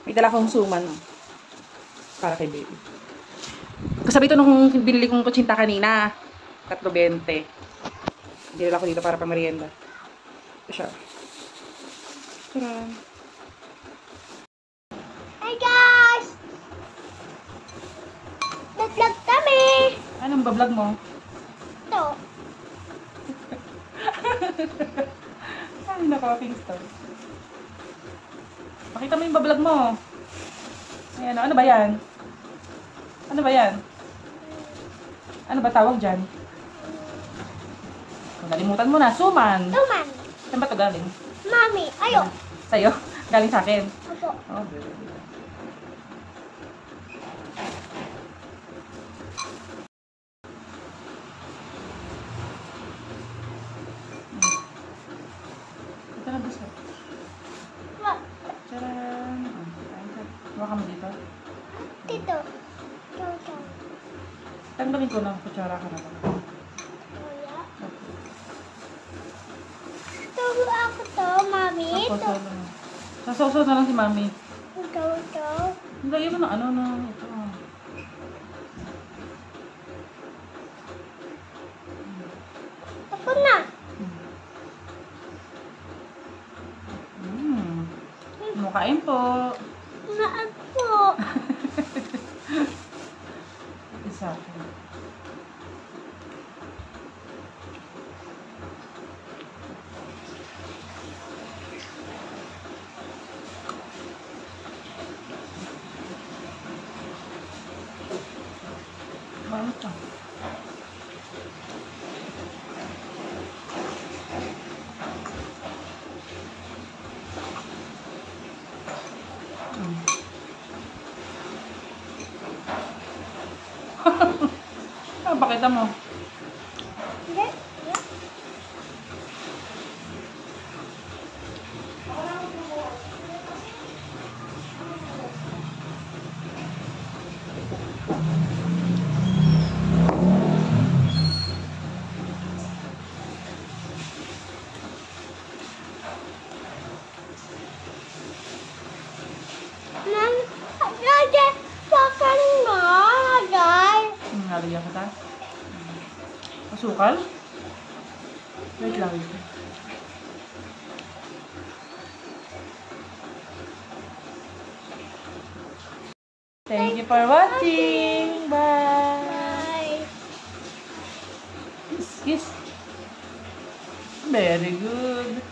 May dala akong suman. Oh. Para kay baby. Kasabi ito nung binili kong kutsinta kanina. 3.20. Dinala ko dito para pamerienda. Ito siya. Taran. Hi guys! Nag-vlog kami! Anong bablog mo? Ito. Ay, naka-Kingston. Pakita mo yung bablog mo. Ayan, ano ba yan? Ano ba yan? Ano ba tawag dyan? Nalimutan mo na. Suman. Tuman. Saan ba ito galing? Mami, ayo. Sa'yo? Galing sa akin? Opo. Oh, ito na gusto. Tcharan! Huwag mo dito. Dito. Ito. Tanggalin ko ng kutsara ka na ba? Kuya. Ito ako to, Mami. Ito. Sasaw-saw na lang si Mami. Ito. Hindi, yun na ano na ito. Ako na. Mukain po. Naan po. Isa. Ano ito? Pakita mo. Hindi. Nalagyan kita. Masukal? Wait lang. Thank you for watching. Bye. Kiss, kiss. Very good.